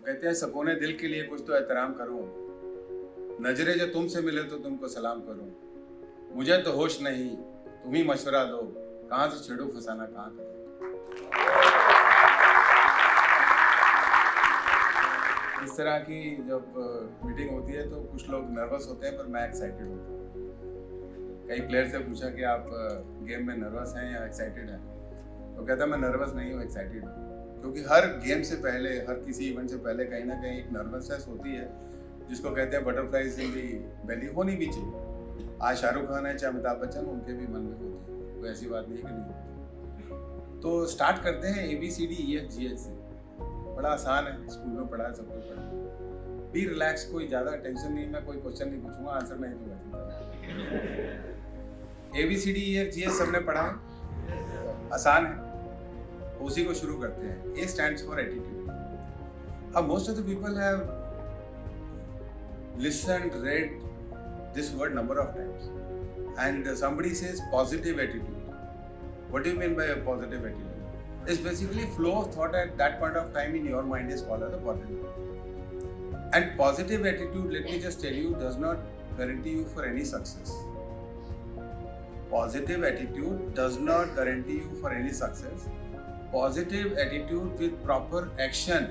कहते हैं सकोने दिल के लिए कुछ तो एहतराम करूं, नजरे जो तुमसे मिले तो तुमको सलाम करूं, मुझे तो होश नहीं, तुम ही मशवरा दो, कहां से छेड़ू फसाना कहां करूं। इस तरह की जब मीटिंग होती है तो कुछ लोग नर्वस होते हैं, पर मैं एक्साइटेड होता हूँ। कई प्लेयर से पूछा कि आप गेम में नर्वस हैं या एक्साइटेड हैं, तो कहता मैं नर्वस नहीं हूँ, एक्साइटेड हूँ। क्योंकि हर गेम से पहले, हर किसी इवेंट से पहले कहीं ना कहीं एक नर्वसनेस होती है, जिसको कहते हैं बटरफ्लाइज इन दी बेली। होनी भी चाहिए। आज शाहरुख खान है चाहे अमिताभ बच्चन, उनके भी मन में होती है, कोई ऐसी बात नहीं है कि नहीं होती। तो स्टार्ट करते हैं ABCDEFGH से। बड़ा आसान है, स्कूल में पढ़ा है, सब कुछ पढ़ा है। बी रिलैक्स, कोई ज़्यादा टेंशन नहीं। मैं कोई क्वेश्चन नहीं पूछूंगा, आंसर मैं ही दूंगा। ABCDEFGH सबने पढ़ा है, आसान है, उसी को शुरू करते हैं। A stands for attitude. अब most of the people have listened, read this word number of times, and somebody says positive attitude. What do you mean by a positive attitude? It's basically flow of thought at that point of time in your mind is called as a positive. And positive attitude, let me just tell you, does not guarantee you for any success. Positive attitude does not guarantee you for any success. Positive attitude with proper action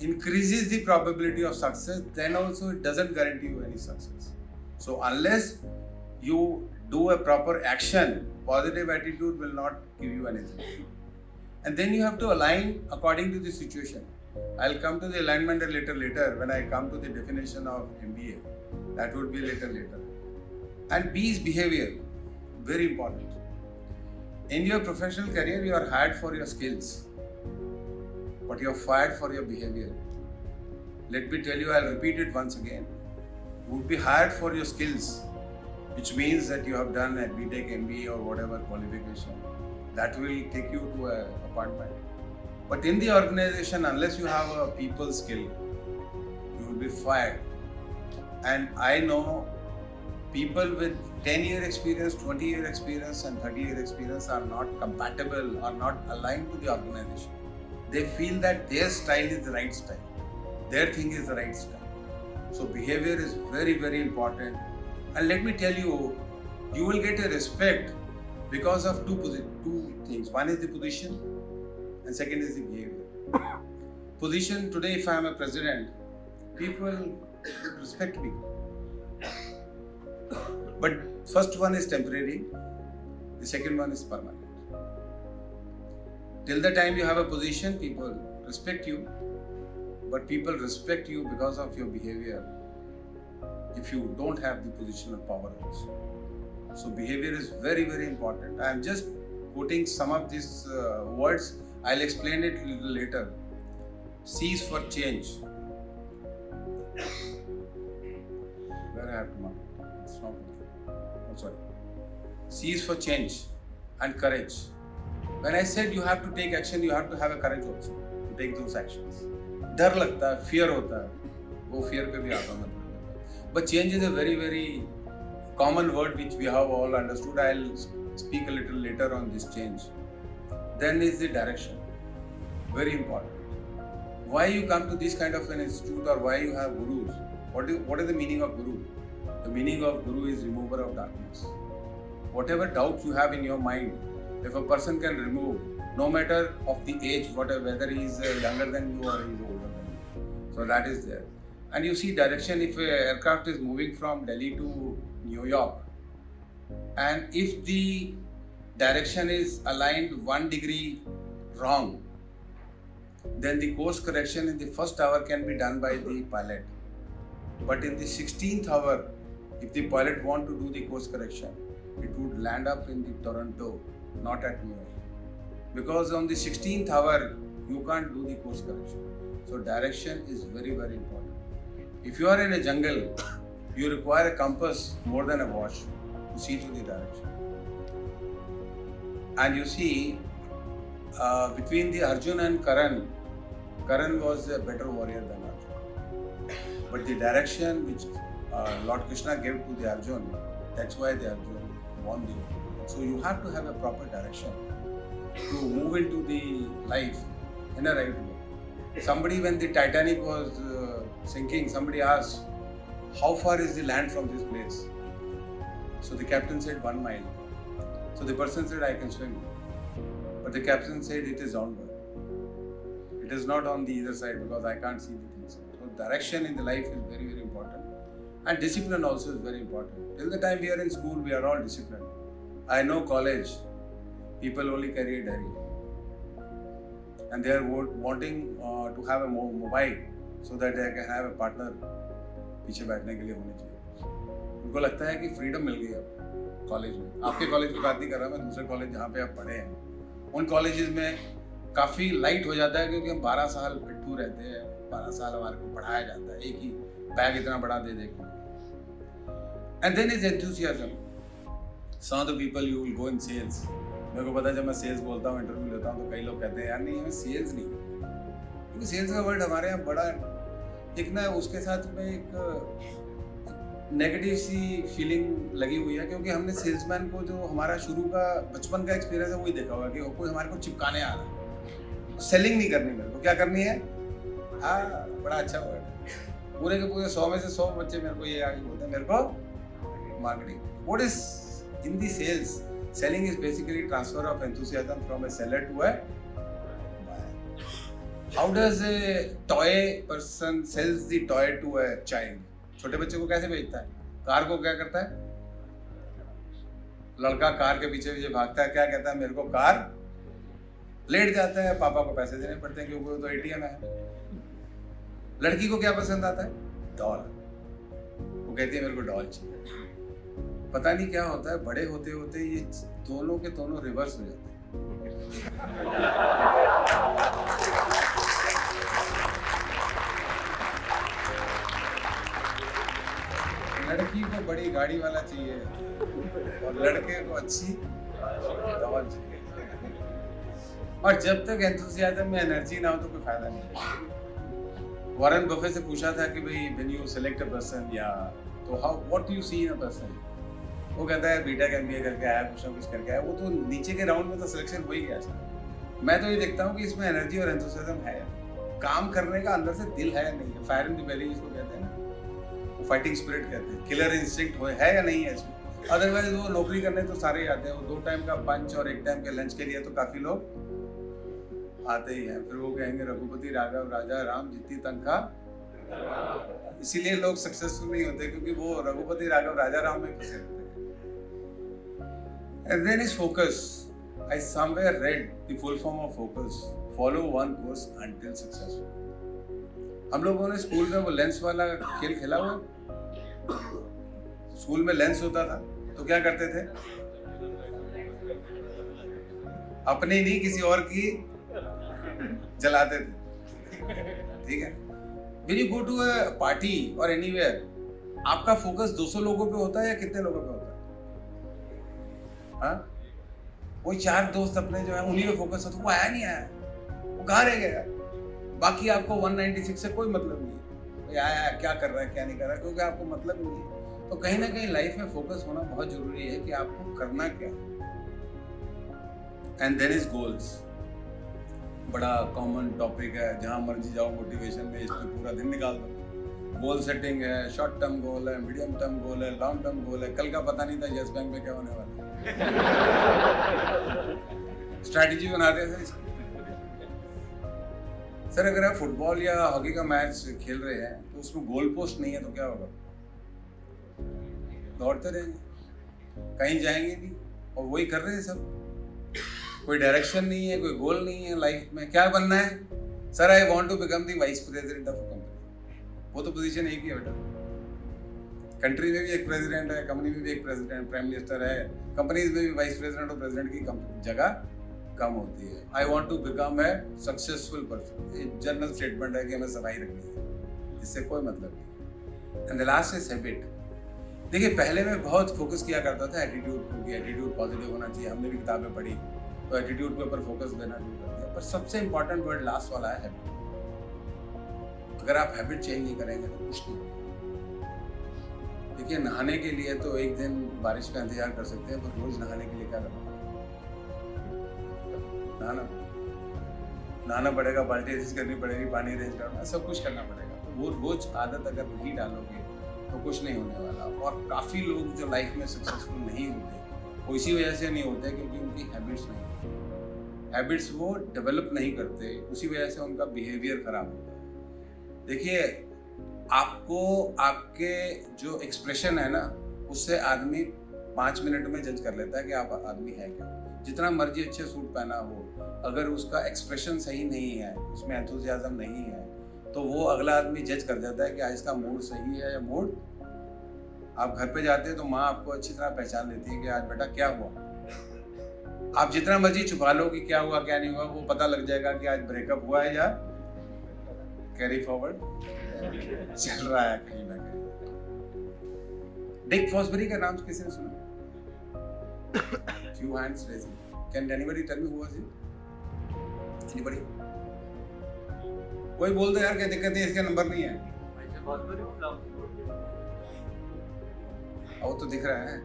increases the probability of success, then also it doesn't guarantee you any success. So unless you do a proper action, positive attitude will not give you anything. And then you have to align according to the situation. I'll come to the alignment a little later when I come to the definition of MBA. That would be later. And B is behavior, very important. In your professional career, you are hired for your skills, but you are fired for your behavior. Let me tell you, I'll repeat it once again. You would be hired for your skills, which means that you have done a BTech, MBA or whatever qualification. That will take you to an appointment. But in the organization, unless you have a people skill, you will be fired. And I know people with 10-year experience, 20-year experience and 30-year experience are not compatible, are not aligned to the organization. They feel that their style is the right style. Their thing is the right style. So behavior is very, very important. And let me tell you, you will get a respect because of two things. One is the position and second is the behavior. Position, today if I am a president, people respect me. But first one is temporary, the second one is permanent. Till the time you have a position, people respect you, but people respect you because of your behavior if you don't have the positional power also. So behavior is very, very important. I am just quoting some of these words. I'll explain it a little later. C is for change. Where I have to mark? It's not. Oh, sorry. C is for change and courage. When I said you have to take action, you have to have a courage also to take those actions. डर लगता है, fear होता है, वो fear पे भी आता हूँ मैं. But change is a very, very common word which we have all understood. I'll speak a little later on this change. Then is the direction. Very important. Why you come to this kind of an institute or why you have gurus? What is the meaning of guru? The meaning of guru is remover of darkness. Whatever doubts you have in your mind, if a person can remove, no matter of the age, whether he is younger than you or he is older than you. So that is there. And you see direction, if an aircraft is moving from Delhi to New York, and if the direction is aligned 1 degree wrong, then the course correction in the first hour can be done by the pilot. But in the 16th hour, if the pilot want to do the course correction, it would land up in the Toronto, not at New York. Because on the 16th hour, you can't do the course correction. So direction is very, very important. If you are in a jungle, you require a compass more than a watch to see to the direction. And you see, between the Arjun and Karan was a better warrior than Arjun. But the direction which Lord Krishna gave to the Arjun, that's why the Arjun won the war. So you have to have a proper direction to move into the life in a right way. Somebody, when the Titanic was sinking, somebody asked, how far is the land from this place? So the captain said 1 mile. So the person said, I can swim. But the captain said, it is downward. It is not on the either side because I can't see the things. So direction in the life is very, very important. And discipline also is very important. Till the time we are in school, we are all disciplined. I know college, people only carry a diary. And they are wanting to have a mobile so that they can have a partner पीछे बैठने के लिए होने चाहिए. उनको लगता है कि फ्रीडम मिल गई अब कॉलेज में. आपके कॉलेज की बात नहीं कर रहा मैं, दूसरे कॉलेज जहाँ पे आप पढ़े हैं उन कॉलेजेस में काफ़ी लाइट हो जाता है क्योंकि हम 12 साल पिट्ठू रहते हैं. 12 साल हमारे को पढ़ाया जाता है, एक ही बैग इतना बड़ा दे दे. And then is enthusiasm. Some of the people you will go in sales. मेरे को पता है जब मैं सेल्स बोलता हूँ, इंटरव्यू लेता हूँ तो कई लोग कहते हैं यार नहीं हमें सेल्स नहीं, क्योंकि सेल्स का वर्ड हमारे यहाँ बड़ा एक ना उसके साथ में एक नेगेटिव सी फीलिंग लगी हुई है क्योंकि हमने सेल्समैन को जो हमारा शुरू का बचपन का एक्सपीरियंस है वही देखा होगा कि कोई हमारे को चिपकाने आ रहा है. सेलिंग नहीं करनी, मेरे को क्या करनी है. हाँ बड़ा अच्छा वर्ड है. पूरे के पूरे 100 में से 100 बच्चे मेरे को ये आगे बोलते हैं मेरे को marketing. What is in the sales? Selling is basically transfer of enthusiasm from a seller to a buyer. How does a toy person sells the toy to a child? छोटे बच्चे को कैसे बेचता है? कार को क्या करता है? लड़का कार के पीछे पीछे भागता है, क्या कहता है मेरे को कार. लेट जाता है, पापा को पैसे देने पड़ते हैं क्योंकि वो तो ATM है. लड़की को क्या पसंद आता है? डॉल. वो कहती है मेरे को डॉल चाहिए. पता नहीं क्या होता है, बड़े होते होते ये दोनों के दोनों रिवर्स हो जाते हैं. लड़की को बड़ी गाड़ी वाला चाहिए और लड़के को अच्छी डॉल चाहिए. और जब तक एंथुसियाज्म में एनर्जी ना हो तो कोई फायदा नहीं. वॉरेन बफे से पूछा था कि भाई when you select a person या तो how what you see in a person. वो कहता है बीटेक MBA करके आया, कुछ ना कुछ करके आया. वो तो नीचे के राउंड में तो सिलेक्शन हो ही गया था. मैं तो ये देखता हूँ कि इसमें एनर्जी और एंथुसियाज्म है, काम करने का अंदर से दिल है या नहीं है. फायर इन द बेली जिसको कहते हैं ना, वो फाइटिंग स्पिरिट कहते हैं. किलर इंस्टिंक्ट है या नहीं है इसमें. अदरवाइज वो नौकरी करने तो सारे ही आते हैं. वो 2 टाइम का पंच और 1 टाइम के लंच के लिए तो काफी लोग आते ही हैं. फिर वो कहेंगे रघुपति राघव राजा राम जितनी तनख्वाह. इसीलिए लोग सक्सेसफुल नहीं होते क्योंकि वो रघुपति राघव राजा राम में फंसे रहते हैं. And then is focus. I somewhere read the full form of focus. Follow one course until successful. हम लोगों ने स्कूल में वो लेंस वाला खेल खेला हुआ. स्कूल में लेंस होता था तो क्या करते थे, अपनी नहीं किसी और की जलाते थे. ठीक है. When you go to a party or anywhere, आपका फोकस 200 लोगों पे होता है या कितने लोगों पे होता है? हाँ, वही 4 दोस्त अपने जो है उन्हीं में फोकस होता है. वो आया नहीं आया, वो कहाँ रह गया. बाकी आपको 196 से कोई मतलब नहीं है. कोई आया क्या कर रहा है क्या नहीं कर रहा है, क्योंकि आपको मतलब नहीं है. तो कहीं ना कहीं लाइफ में फोकस होना बहुत जरूरी है कि आपको करना क्या. And then is goals. बड़ा कॉमन टॉपिक है, जहाँ मर्जी जाओ मोटिवेशन में इस पर पूरा दिन निकाल दो. गोल सेटिंग है, शॉर्ट टर्म गोल है, मीडियम टर्म गोल है, लॉन्ग टर्म गोल है. कल का पता नहीं था यस बैंक में क्या होने वाला है. स्ट्रैटेजी बनाते हैं सर. अगर आप फुटबॉल या हॉकी का मैच खेल रहे हैं तो उसमें गोल पोस्ट नहीं है तो क्या होगा. दौड़ते रहेंगे, कहीं जाएंगे नहीं. और वही कर रहे हैं सब. कोई डायरेक्शन नहीं है, कोई गोल नहीं है लाइफ में. क्या बनना है sir? I want to become the vice president of a company. वो तो पोजीशन एक ही है बेटा. कंट्री में भी एक प्रेसिडेंट है, कंपनी में भी एक प्रेसिडेंट प्राइम मिनिस्टर है. कंपनीज में भी वाइस प्रेसिडेंट और प्रेसिडेंट की जगह कम होती है. I want to become a successful person. एक जनरल स्टेटमेंट है कि हमें सफाई रखनी है, इससे कोई मतलब नहीं. And the last is habit. देखिए पहले मैं बहुत फोकस किया करता था एटीट्यूड को, कि एटीट्यूड पॉजिटिव होना चाहिए. हमने भी किताबें पढ़ी तो एटीट्यूड के ऊपर फोकस देना शुरू कर दिया. पर सबसे इंपॉर्टेंट वर्ड लास्ट वाला है हैबिट. अगर आप हैबिट चेंज नहीं करेंगे तो कुछ नहीं. देखिए नहाने के लिए तो एक दिन बारिश का इंतजार कर सकते हैं, पर रोज नहाने के लिए क्या करना. नहाना नहाना पड़ेगा, बाल्टी अरेंज करनी पड़ेगी, पानी अरेंज करना, सब कुछ करना पड़ेगा। तो वो रोज आदत अगर नहीं डालोगे तो कुछ नहीं होने वाला। और काफ़ी लोग जो लाइफ में सक्सेसफुल नहीं होते वो इसी वजह से नहीं होते क्योंकि उनकी हैबिट्स नहीं होती। हैबिट्स वो डेवलप नहीं करते, उसी वजह से उनका बिहेवियर खराब होता है। देखिए, आपको आपके जो एक्सप्रेशन है ना उससे आदमी 5 मिनट में जज कर लेता है कि आप आदमी है क्या। जितना मर्जी अच्छे सूट पहना हो, अगर उसका एक्सप्रेशन सही नहीं है, उसमें एंथुसियाज्म नहीं है, तो वो अगला आदमी जज कर देता है कि आज इसका मूड सही है या मूड। आप घर पे जाते हैं तो माँ आपको अच्छी तरह पहचान लेती है कि आज बेटा क्या हुआ। आप जितना मर्जी छुपा लो कि क्या हुआ क्या नहीं हुआ, वो पता लग जाएगा कि आज ब्रेकअप हुआ है या कैरी फॉरवर्ड चल रहा है कहीं ना कहीं। डिक फॉसबरी का नाम किसी ने सुना? Few hands raising. Can anybody tell me who was it? Anybody? कोई बोल दो यार, क्या दिक्कत है, इसका नंबर नहीं है। वो तो दिख रहा है।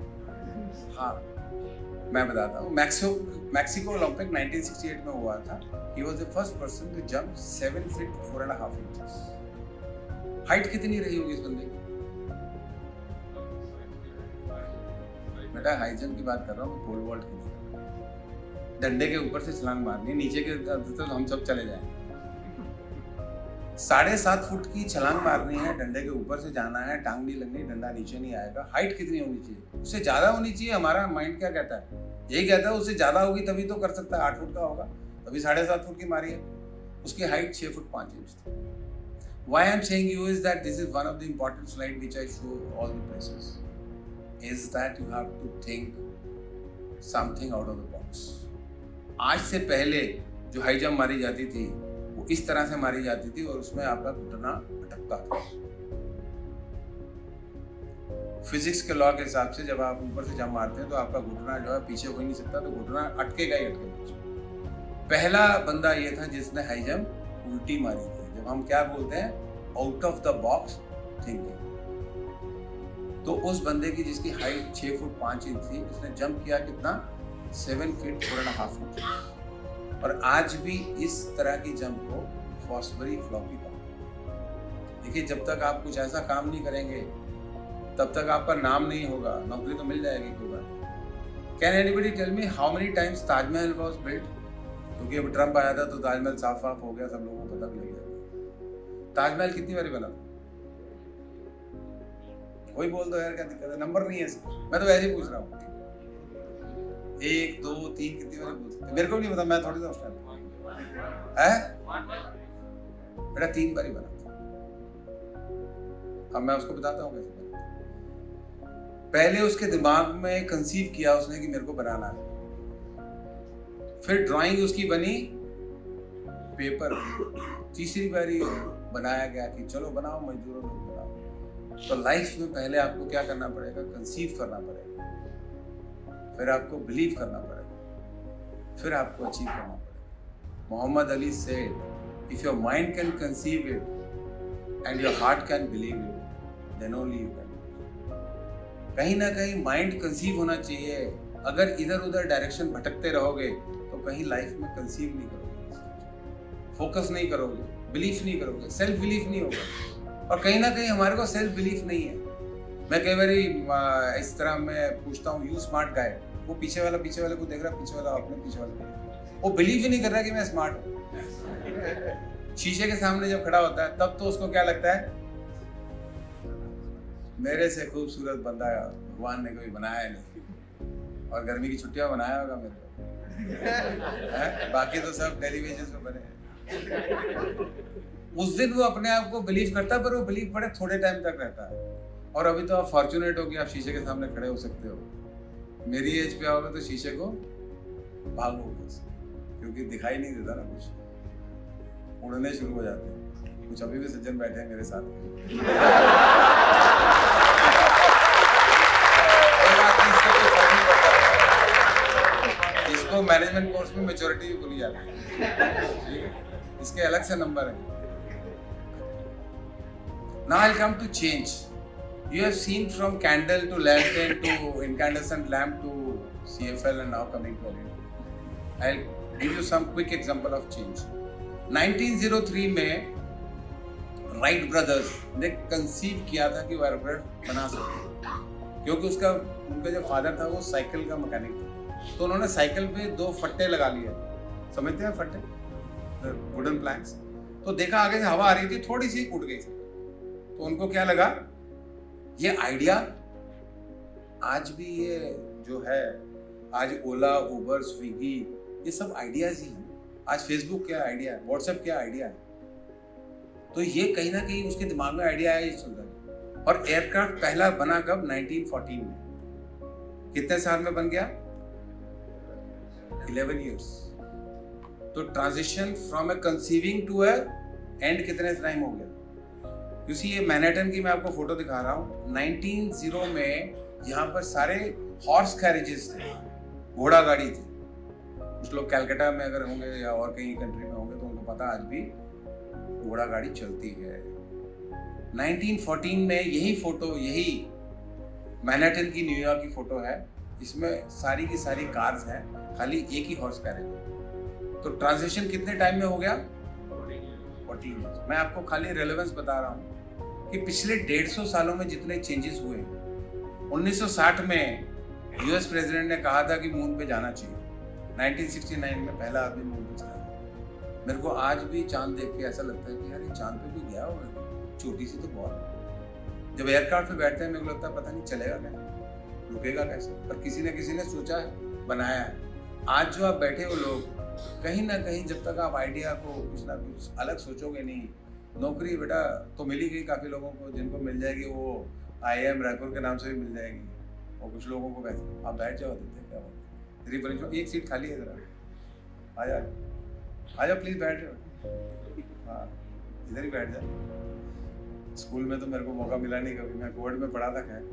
हाँ, मैं बताता हूँ। मैक्सिको ओलंपिक 1968 में हुआ था। He was the first person to jump 7 feet 4.5 inches. Height कितनी रही होगी इस बंदे की? बेटा हाई जंप की बात कर रहा हूँ, पोल वॉल्ट की नहीं। डंडे के ऊपर से छलांग मारनी, नीचे के तो हम सब चले जाएंगे। 7.5 फुट की छलांग मारनी है, डंडे के ऊपर से जाना है, टांग नहीं लगनी, डंडा नीचे नहीं आएगा। हाइट कितनी होनी चाहिए? उससे ज्यादा होनी चाहिए। हमारा माइंड क्या कहता है? यही कहता है उससे ज्यादा होगी तभी तो कर सकता है। 8 फुट का होगा तभी 7.5 फुट की मारी है। उसकी हाइट 6 फुट 5 इंच थी। Why I'm saying you is that this is one of the important slide which I show all the places is that you have to think something out of the box. आज से पहले जो high jump मारी जाती थी वो इस तरह से मारी जाती थी और उसमें आपका घुटना अटकता था। फिजिक्स के लॉ के हिसाब से जब आप ऊपर से जंप मारते हैं तो आपका घुटना जो है पीछे हो ही नहीं सकता, तो घुटना अटकेगा ही अटकेगा। पहला बंदा ये था जिसने हाई जंप उल्टी मारी थी। जब हम क्या बोलते हैं out of the box thinking, तो उस बंदे की जिसकी हाइट 6 फुट 5 इंच थी, उसने जंप किया कितना? 7 फीट 4.5 इंच। और आज भी इस तरह की जंप को फॉसबरी फ्लॉपी का। देखिए, जब तक आप कुछ ऐसा काम नहीं करेंगे तब तक आपका नाम नहीं होगा। नौकरी तो मिल जाएगी कोई बात। Can anybody tell me how many times Taj Mahal was built? क्योंकि अब ट्रम्प आया था तो ताजमहल साफ साफ हो गया, सब लोगों को पता भी लग गया। ताजमहल कितनी बारी बना? कोई बोल दो यार, क्या दिक्कत है? नंबर नहीं है इसका, मैं तो ऐसे ही पूछ रहा हूँ। 1 2 3 कितनी बारी बोल सकते? मेरे को नहीं पता, मैं थोड़ी सा उस है बेटा 3 बारी बना था। अब मैं उसको बताता हूँ कैसे बना। पहले उसके दिमाग में कंसीव किया उसने कि मेरे को बनाना है, फिर ड्राइंग उसकी बनी पेपर। तीसरी बारी बनाया गया कि चलो बनाओ, मजदूरों लोग बनाओ। तो लाइफ में पहले आपको क्या करना पड़ेगा? कंसीव करना पड़ेगा, फिर आपको बिलीव करना पड़ेगा, फिर आपको अचीव करना पड़ेगा। Muhammad Ali said, if your mind can conceive it and your heart can believe it, then only you can. कहीं ना कहीं माइंड कंसीव होना चाहिए। अगर इधर उधर डायरेक्शन भटकते रहोगे तो कहीं लाइफ में कंसीव नहीं करोगे, फोकस नहीं करोगे, बिलीफ नहीं करोगे, सेल्फ बिलीफ नहीं होगा। और कहीं ना कहीं हमारे को सेल्फ बिलीफ नहीं है। मैं कई बार इस तरह मैं पूछता हूँ, यू स्मार्ट गाय, वो पीछे वाले को देख रहा है, पीछे वाला अपने पीछे वाले को, वो बिलीव ही नहीं कर रहा कि मैं स्मार्ट हूँ। शीशे के सामने जब खड़ा होता है तब तो उसको क्या लगता है, मेरे से खूबसूरत बंदा भगवान ने कोई बनाया नहीं। और गर्मी की छुट्टियां बनाया होगा मेरे को, बाकी तो सब टेलीविजन में बने हैं। उस दिन वो अपने आप को बिलीव करता है, पर वो बिलीव बड़े थोड़े टाइम तक रहता है। और अभी तो आप फॉर्चुनेट हो कि आप शीशे के सामने खड़े हो सकते हो। मेरी एज पे आओगे तो शीशे को भागोगे, क्योंकि दिखाई नहीं देता ना, कुछ उड़ने शुरू हो जाते हैं। कुछ अभी भी सज्जन बैठे हैं मेरे साथ। इसको मैनेजमेंट कोर्स में मैच्योरिटी भी बोली जाती है, इसके अलग से नंबर है। Now I'll come to change. You have seen from candle to lantern to incandescent lamp to CFL and now coming to LED. I'll give you some quick example of change. 1903 में Wright brothers ने conceive किया था कि वो aircraft बना सकते, क्योंकि उनका जो फादर था वो साइकिल का मैकेनिक था। तो उन्होंने साइकिल पे 2 फट्टे लगा लिए, समझते हैं फट्टे, वुडन प्लैंक्स। तो देखा आगे से हवा आ रही थी, थोड़ी सी उड़ गई थी, तो उनको क्या लगा, ये आइडिया आज भी ये जो है, आज ओला, उबर, स्विगी, ये सब आइडियाज ही हैं। आज फेसबुक क्या आइडिया है, व्हाट्सएप क्या आइडिया है। तो ये कहीं ना कहीं उसके दिमाग में आइडिया आया, चल रहा है। और एयरक्राफ्ट पहला बना कब, 1914 में। कितने साल में बन गया, 11 ईयर्स। तो transition from a conceiving to a end कितने टाइम हो गया। क्योंकि ये मैनहट्टन की मैं आपको फोटो दिखा रहा हूँ, 1910 में यहाँ पर सारे हॉर्स कैरेजेस थे, घोड़ा गाड़ी थी। कुछ लोग कलकत्ता में अगर होंगे या और कहीं कंट्री में होंगे तो उनको पता आज भी घोड़ा गाड़ी चलती है। 1914 में यही फोटो, यही मैनहट्टन की, न्यूयॉर्क की फोटो है। इसमें सारी की सारी कार्स हैं, खाली एक ही हॉर्स कैरेज है। तो ट्रांजिशन कितने टाइम में हो गया, 14 ईयर्स। मैं आपको खाली रेलेवेंस बता रहा हूँ कि पिछले 150 सालों में जितने चेंजेस हुए, 1960 में यूएस प्रेसिडेंट ने कहा था कि मून पे जाना चाहिए। 1969 में पहला आदमी मून पे चला। मेरे को आज भी चांद देख के ऐसा लगता है कि यार ये चांद पे भी गया होगा, छोटी सी तो बहुत। जब एयरक्राफ्ट पे बैठते हैं मेरे को लगता है पता नहीं चलेगा क्या, रुकेगा कैसे, पर किसी ने सोचा है, बनाया है। आज जो आप बैठे हो लोग, कहीं ना कहीं जब तक आप आइडिया को कुछ ना कुछ अलग सोचोगे नहीं, नौकरी बेटा तो मिल ही गई काफ़ी लोगों को, जिनको मिल जाएगी वो IIM रायपुर के नाम से भी मिल जाएगी, और कुछ लोगों को वैसे आप बैठ जाओ, देते क्या हो, एक सीट खाली है, जरा आ जाओ प्लीज़, बैठ जाओ, हाँ इधर ही बैठ जाओ। स्कूल में तो मेरे को मौका मिला नहीं कभी, मैं कोविड में पढ़ा था खैर,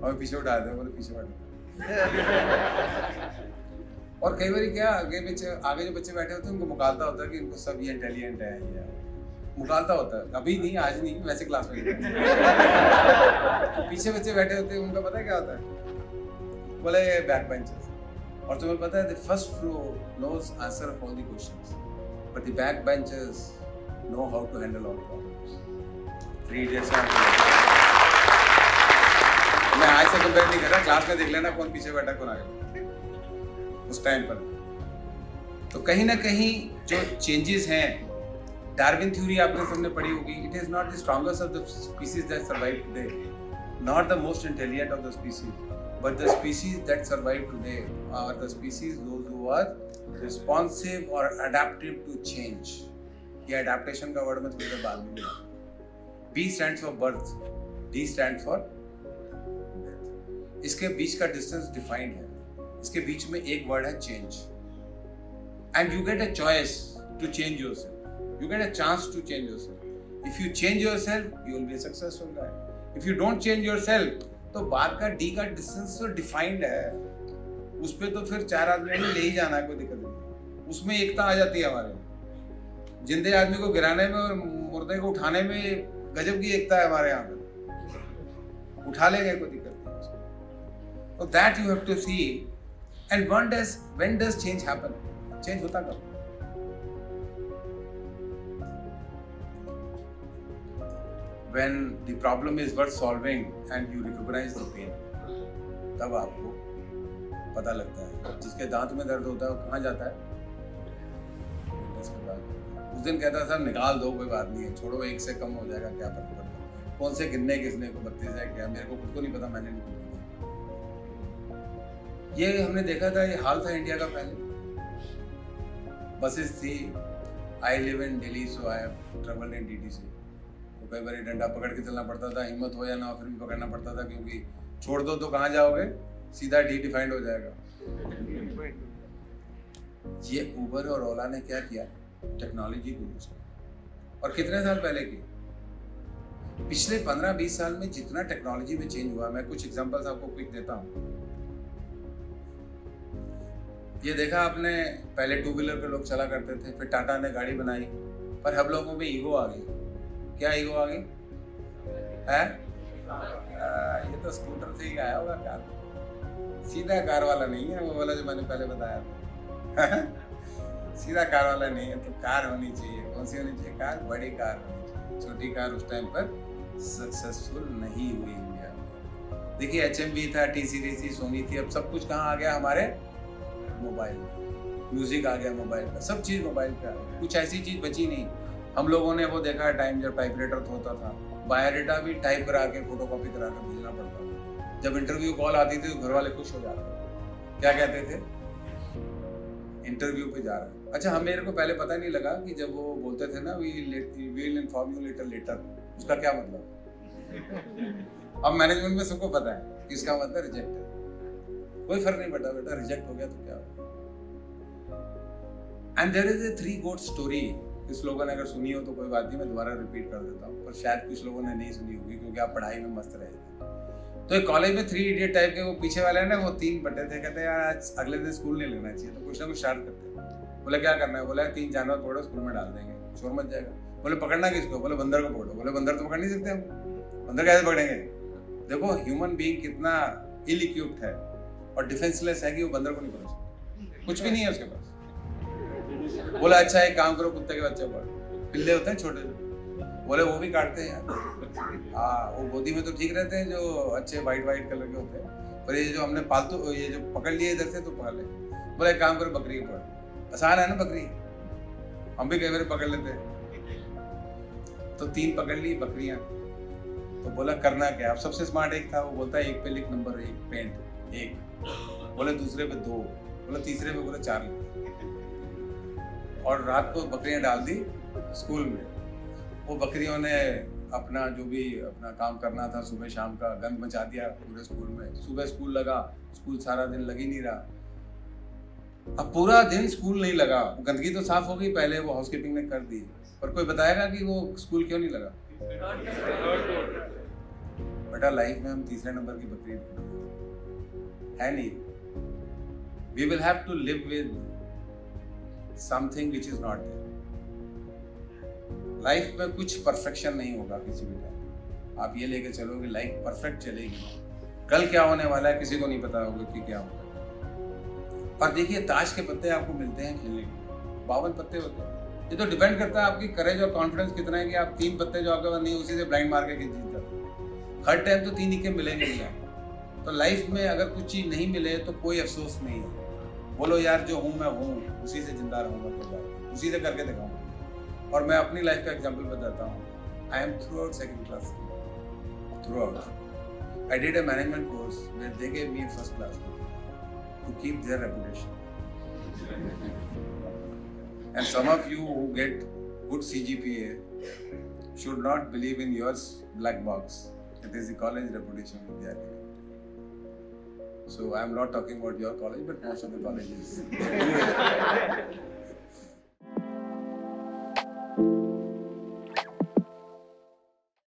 और पीछे उठा दे, बोले पीछे बैठ। और कई बार क्या आगे जो बच्चे बैठे होते हैं उनको मुकालता होता है कि इनको सब ये इंटेलिजेंट है, या मुकालता होता है, अभी नहीं, आज नहीं, वैसे क्लास में पीछे बच्चे बैठे होते हैं, उनका पता है क्या होता है, बोले बैक बेंचर्स। और तुम्हें पता है, the first row knows answer of all the questions, but the back benchers know how to handle all problems. 3 idiots में मैं आज से कंपेयर नहीं कर रहा, क्लास में देख लेना कौन पीछे बैठा कौन आगे बैठा उस टाइम पर। तो कहीं ना कहीं जो चेंजेस हैं, डार्विन थ्योरी आपने सबने पढ़ी होगी, it is not the strongest of the species that survive today, not the most intelligent of the species, but the species that survive today are the species those who are responsive or adaptive to change. ये adaptation का word मैं थोड़ी देर बाद में बोलूँगा। B stands for birth, D stands for death। इसके बीच का distance defined है, इसके बीच में एक word है change, and you get a choice to change yourself, you get a chance to change yourself. If you change yourself, you will be a successful guy. If you don't change yourself, तो बाद का D का distance तो defined है, उस पे तो फिर 4 आदमी ने ले ही जाना है, कोई दिक्कत नहीं। उसमें एकता आ जाती है हमारे, जिंदे आदमी को गिराने में और मुर्दे को उठाने में गजब की एकता है हमारे यहाँ पे, उठा लेंगे, कोई दिक्कत नहीं। तो that you have to see. And when does change happen, change होता कब, when the problem is worth solving and you recognize the pain, तब आपको पता लगता है। जिसके दांत में दर्द होता है वो कहाँ जाता है, उस दिन कहता था निकाल दो, कोई बात नहीं है, छोड़ो, 1 से कम हो जाएगा, क्या फर्क पड़ता है, कौन से गिनने किसने को 32 है क्या, मेरे को खुद को नहीं पता, मैंने नहीं गिना। ये हमने देखा था, ये हाल था इंडिया का पहले। बसेस थी, I live in Delhi so I have travelled in DTC। तो कई बार डंडा पकड़ के चलना पड़ता था, हिम्मत हो या ना फिर भी पकड़ना पड़ता था, क्योंकि छोड़ दो तो कहाँ जाओगे, सीधा डी डिफाइंड हो जाएगा। ये उबर और ओला ने क्या किया, टेक्नोलॉजी को यूज किया। और कितने साल पहले की, पिछले 15-20 साल में जितना टेक्नोलॉजी में चेंज हुआ, मैं कुछ एग्जांपल्स आपको क्विक देता हूँ। ये देखा आपने, पहले 2 व्हीलर पे लोग चला करते थे, फिर टाटा ने गाड़ी बनाई, पर हम लोगों में ईगो आ गई। क्या ईगो आ गई है? ये तो स्कूटर से ही आया होगा, कार सीधा कार वाला नहीं है, वो वाला जो मैंने पहले बताया था। सीधा कार वाला नहीं है, तो कार होनी चाहिए। कौन सी होनी चाहिए? कार, बड़ी कार होनी चाहिए। छोटी कार उस टाइम पर सक्सेसफुल नहीं हुई इंडिया में। देखिए HMV था, T सीरीज थी, सोनी थी, अब सब कुछ कहाँ आ गया हमारे मोबाइल में। म्यूजिक आ गया मोबाइल पे, सब चीज़ मोबाइल पे आ गया, कुछ ऐसी चीज़ बची नहीं। हम लोगों ने वो देखा है टाइम जब टाइपराइटर होता था, बायोडाटा भी टाइप करा के फोटो कॉपी करा के भेजना पड़ता था। जब इंटरव्यू कॉल आती थी तो घर वाले खुश हो जाते थे। क्या कहते थे? इंटरव्यू पे जा रहे हैं। अच्छा, हम मेरे को पहले पता नहीं लगा कि जब वो बोलते थे ना we will inform you later, उसका क्या मतलब। अब मैनेजमेंट में सबको पता है कि इसका मतलब रिजेक्ट है। कोई फर्क नहीं पड़ता बेटा, रिजेक्ट हो गया तो क्या हो। And there is a 3 goat story. कुछ लोगों ने अगर सुनी हो तो कोई बात नहीं, मैं दोबारा रिपीट कर देता हूँ, पर शायद कुछ लोगों ने नहीं सुनी होगी क्योंकि आप पढ़ाई में मस्त रहे थे। तो एक कॉलेज में 3 इडियट टाइप के वो पीछे वाले ना, वो 3 बटे थे। कहते यार आज अगले दिन स्कूल नहीं लगना चाहिए, तो कुछ ना कुछ स्टार्ट करते हैं। बोले क्या करना है? बोला 3 जानवर पकड़ो, स्कूल में डाल देंगे, शोर मच जाएगा। बोले पकड़ना किसको? बोले बंदर को पकड़ो। बोले बंदर तो पकड़ नहीं सकते हम, बंदर कैसे पकड़ेंगे? देखो ह्यूमन बीइंग कितना इल इक्विप्ड है और डिफेंसलेस है कि वो बंदर को नहीं पकड़ सकता, कुछ भी नहीं है उसके पास। बोला अच्छा एक काम करो, कुत्ते के बच्चे पकड़ो, पिल्ले होते हैं छोटे। बोले वो भी काटते हैं यार। हाँ, वो गोदी में तो ठीक रहते हैं जो अच्छे वाइट कलर के होते हैं, पर ये जो हमने पालतू ये जो पकड़ लिए इधर से तो पकड़ ले। बोले एक काम करो, बकरी को पकड़। आसान है ना बकरी, हम भी कई बार पकड़ लेते हैं। तो 3 पकड़ ली बकरियां। तो बोला करना क्या? अब सबसे स्मार्ट एक था, वो बोलता है 1 पे लिख नंबर 1 पेंट 1। बोले दूसरे पे 2। बोले तीसरे पे बोले 4 लिख। और रात को बकरियां डाल दी स्कूल में। वो बकरियों ने अपना जो भी अपना काम करना था सुबह शाम का गंद मचा दिया पूरे स्कूल में। सुबह स्कूल लगा, स्कूल सारा दिन लग ही नहीं रहा। अब पूरा दिन स्कूल नहीं लगा, गंदगी तो साफ हो गई, पहले वो हाउसकीपिंग ने कर दी, पर कोई बताएगा कि वो स्कूल क्यों नहीं लगा? बेटा लाइफ में हम तीसरे नंबर की बकरी है नहीं। We will have to live with something which is not there. Life में कुछ परफेक्शन नहीं होगा किसी भी टाइम। आप ये लेके चलो कि लाइफ परफेक्ट चलेगी, कल क्या होने वाला है किसी को नहीं पता होगा कि क्या होगा। और देखिए ताश के पत्ते आपको मिलते हैं खेलने के, 52 पत्ते होते हैं। ये तो डिपेंड करता है आपकी करेज और कॉन्फिडेंस कितना है कि आप 3 पत्ते जो आपके पास नहीं उसी से ब्लाइंड मार के जीत जाते। हर टाइम तो 3 ही के मिलेंगे नहीं। तो लाइफ में अगर कुछ चीज नहीं मिले तो कोई अफसोस नहीं है। बोलो यार जो हूँ मैं हूँ, उसी से जिंदा रहूंगा, उसी से करके दिखाऊंगा। और मैं अपनी लाइफ का एग्जांपल बताता हूँ। I am throughout second class, throughout. I did a management course where they gave me first class to keep their reputation. And some of you who get good CGPA should not believe in your black box. It is the college reputation that they are giving. So I am not talking about your college, but most of the colleges.